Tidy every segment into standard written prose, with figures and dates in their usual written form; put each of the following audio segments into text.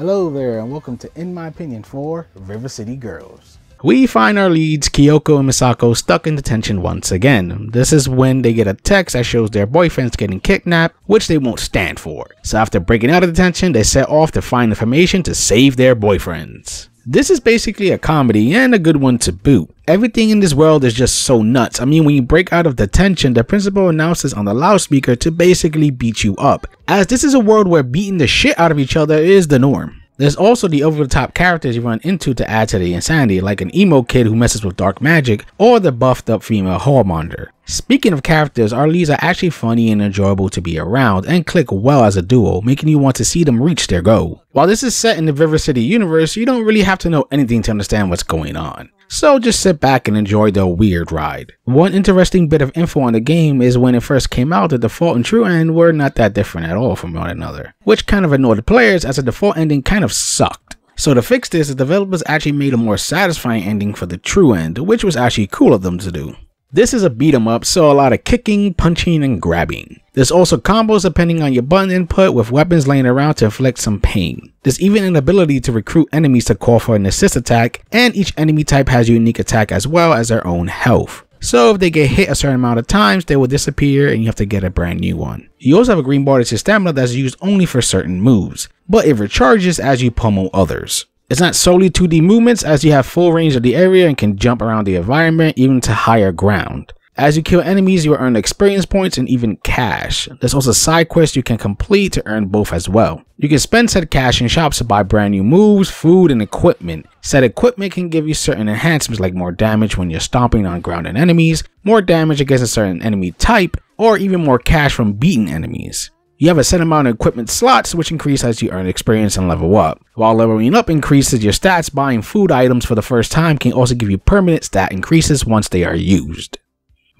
Hello there and welcome to In My Opinion for River City Girls. We find our leads Kyoko and Misako stuck in detention once again. This is when they get a text that shows their boyfriends getting kidnapped, which they won't stand for. So after breaking out of detention, they set off to find information to save their boyfriends. This is basically a comedy and a good one to boot. Everything in this world is just so nuts. I mean, when you break out of detention, the principal announces on the loudspeaker to basically beat you up, as this is a world where beating the shit out of each other is the norm. There's also the over-the-top characters you run into to add to the insanity, like an emo kid who messes with dark magic, or the buffed up female whoremonger. Speaking of characters, our leads are actually funny and enjoyable to be around, and click well as a duo, making you want to see them reach their goal. While this is set in the River City universe, you don't really have to know anything to understand what's going on. So just sit back and enjoy the weird ride. One interesting bit of info on the game is when it first came out, the default and true end were not that different at all from one another, which kind of annoyed the players as the default ending kind of sucked. So to fix this, the developers actually made a more satisfying ending for the true end, which was actually cool of them to do. This is a beat 'em up, so a lot of kicking, punching, and grabbing. There's also combos depending on your button input, with weapons laying around to inflict some pain. There's even an ability to recruit enemies to call for an assist attack, and each enemy type has a unique attack as well as their own health. So if they get hit a certain amount of times, they will disappear and you have to get a brand new one. You also have a green bar that's your stamina that's used only for certain moves, but it recharges as you pummel others. It's not solely 2D movements, as you have full range of the area and can jump around the environment even to higher ground. As you kill enemies, you earn experience points and even cash. There's also side quests you can complete to earn both as well. You can spend said cash in shops to buy brand new moves, food, and equipment. Said equipment can give you certain enhancements like more damage when you're stomping on grounded enemies, more damage against a certain enemy type, or even more cash from beating enemies. You have a set amount of equipment slots which increase as you earn experience and level up. While leveling up increases your stats, buying food items for the first time can also give you permanent stat increases once they are used.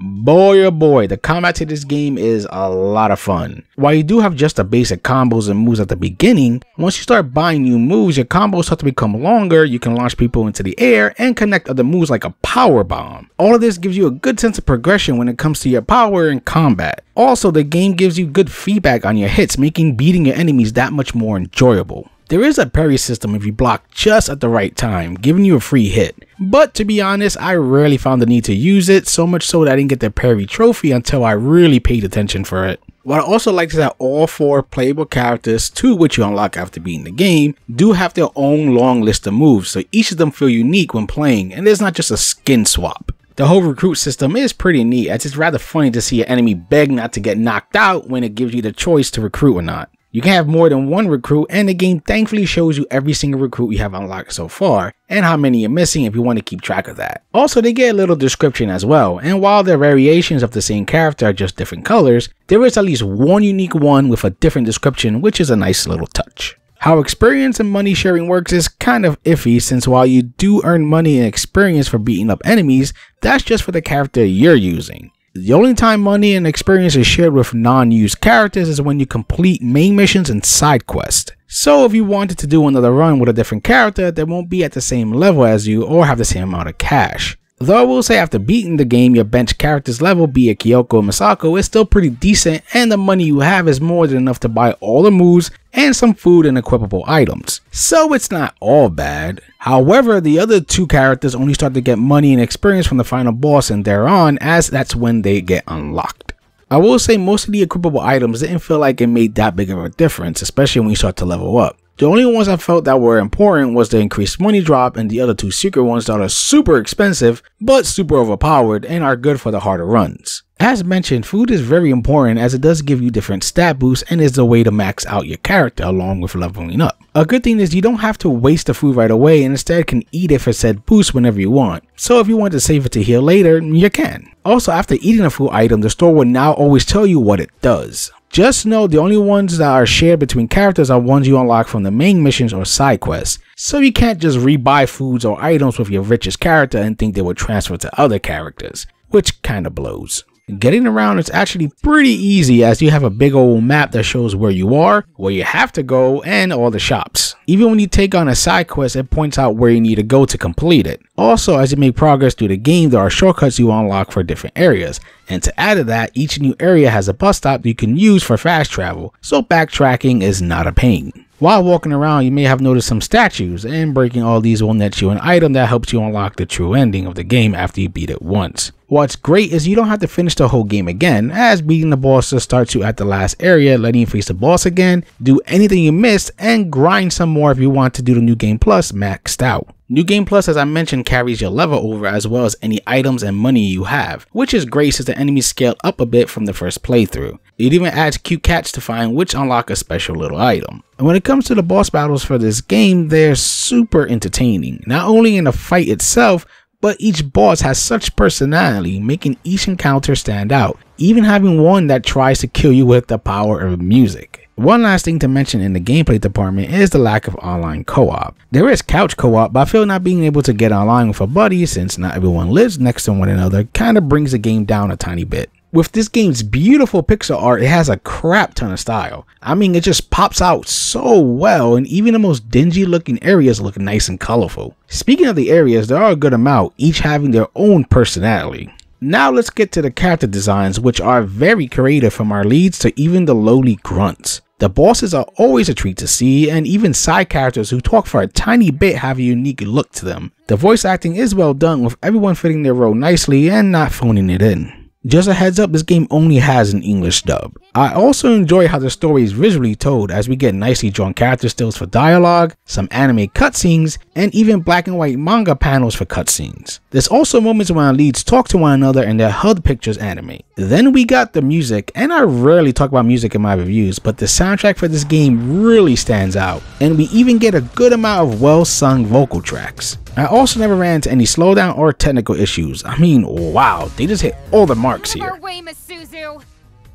Boy oh boy, the combat to this game is a lot of fun. While you do have just the basic combos and moves at the beginning, once you start buying new moves, your combos start to become longer, you can launch people into the air and connect other moves like a power bomb. All of this gives you a good sense of progression when it comes to your power in combat. Also, the game gives you good feedback on your hits, making beating your enemies that much more enjoyable. There is a parry system if you block just at the right time, giving you a free hit. But to be honest, I rarely found the need to use it, so much so that I didn't get the parry trophy until I really paid attention for it. What I also like is that all 4 playable characters, 2 which you unlock after beating the game, do have their own long list of moves, so each of them feel unique when playing, and there's not just a skin swap. The whole recruit system is pretty neat, as it's rather funny to see an enemy beg not to get knocked out when it gives you the choice to recruit or not. You can have more than one recruit, and the game thankfully shows you every single recruit you have unlocked so far, and how many you're missing if you want to keep track of that. Also, they get a little description as well, and while their variations of the same character are just different colors, there is at least one unique one with a different description, which is a nice little touch. How experience and money sharing works is kind of iffy, since while you do earn money and experience for beating up enemies, that's just for the character you're using. The only time money and experience is shared with non-used characters is when you complete main missions and side quests. So if you wanted to do another run with a different character, they won't be at the same level as you or have the same amount of cash. Though I will say after beating the game, your bench character's level, be it Kyoko or Misako, is still pretty decent, and the money you have is more than enough to buy all the moves and some food and equipable items. So it's not all bad. However, the other 2 characters only start to get money and experience from the final boss and thereon, as that's when they get unlocked. I will say most of the equipable items didn't feel like it made that big of a difference, especially when you start to level up. The only ones I felt that were important was the increased money drop and the other 2 secret ones that are super expensive but super overpowered and are good for the harder runs. As mentioned, food is very important, as it does give you different stat boosts and is the way to max out your character along with leveling up. A good thing is you don't have to waste the food right away, and instead can eat it for said boost whenever you want. So if you want to save it to heal later, you can. Also, after eating a food item, the store will now always tell you what it does. Just know the only ones that are shared between characters are ones you unlock from the main missions or side quests, so you can't just rebuy foods or items with your richest character and think they will transfer to other characters, which kinda blows. Getting around is actually pretty easy, as you have a big old map that shows where you are, where you have to go, and all the shops. Even when you take on a side quest, it points out where you need to go to complete it. Also, as you make progress through the game, there are shortcuts you unlock for different areas, and to add to that, each new area has a bus stop you can use for fast travel, so backtracking is not a pain. While walking around, you may have noticed some statues, and breaking all these will net you an item that helps you unlock the true ending of the game after you beat it once. What's great is you don't have to finish the whole game again, as beating the boss just starts you at the last area, letting you face the boss again, do anything you missed, and grind some more if you want to do the New Game Plus maxed out. New Game Plus, as I mentioned, carries your level over as well as any items and money you have, which is great since the enemies scale up a bit from the first playthrough. It even adds cute cats to find which unlock a special little item. And when it comes to the boss battles for this game, they're super entertaining, not only in the fight itself, but each boss has such personality, making each encounter stand out, even having one that tries to kill you with the power of music. One last thing to mention in the gameplay department is the lack of online co-op. There is couch co-op, but I feel not being able to get online with a buddy, since not everyone lives next to one another, kinda brings the game down a tiny bit. With this game's beautiful pixel art, it has a crap ton of style. I mean, it just pops out so well, and even the most dingy looking areas look nice and colorful. Speaking of the areas, there are a good amount, each having their own personality. Now let's get to the character designs, which are very creative, from our leads to even the lowly grunts. The bosses are always a treat to see, and even side characters who talk for a tiny bit have a unique look to them. The voice acting is well done, with everyone fitting their role nicely and not phoning it in. Just a heads up, this game only has an English dub. I also enjoy how the story is visually told, as we get nicely drawn character stills for dialogue, some anime cutscenes, and even black and white manga panels for cutscenes. There's also moments when our leads talk to one another and their HUD pictures animate. Then we got the music, and I rarely talk about music in my reviews, but the soundtrack for this game really stands out, and we even get a good amount of well-sung vocal tracks. I also never ran into any slowdown or technical issues. I mean, wow, they just hit all the marks here. Our way, Miss Suzu.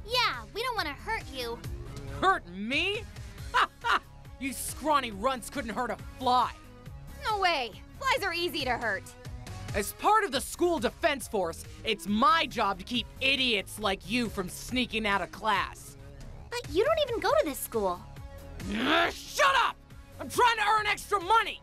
Yeah, we don't want to hurt you. Hurt me? Ha ha! You scrawny runts couldn't hurt a fly. No way. Flies are easy to hurt. As part of the school defense force, it's my job to keep idiots like you from sneaking out of class. But you don't even go to this school. Shut up! I'm trying to earn extra money!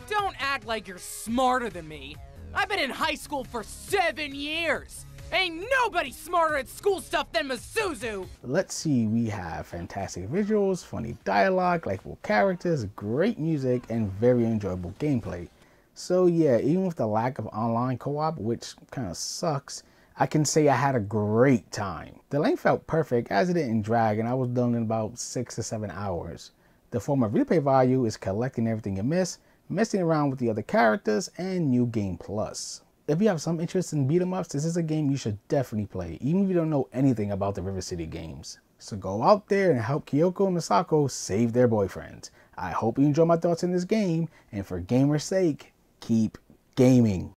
Don't act like you're smarter than me. I've been in high school for 7 years. Ain't nobody smarter at school stuff than Masuzu. Let's see, we have fantastic visuals, funny dialogue, likable characters, great music, and very enjoyable gameplay. So yeah, even with the lack of online co-op, which kind of sucks, I can say I had a great time. The length felt perfect, as it didn't drag, and I was done in about 6 to 7 hours. The form of replay value is collecting everything you miss, messing around with the other characters, and New Game Plus. If you have some interest in beat 'em ups, this is a game you should definitely play, even if you don't know anything about the River City games. So go out there and help Kyoko and Misako save their boyfriends. I hope you enjoy my thoughts in this game, and for gamer's sake, keep gaming.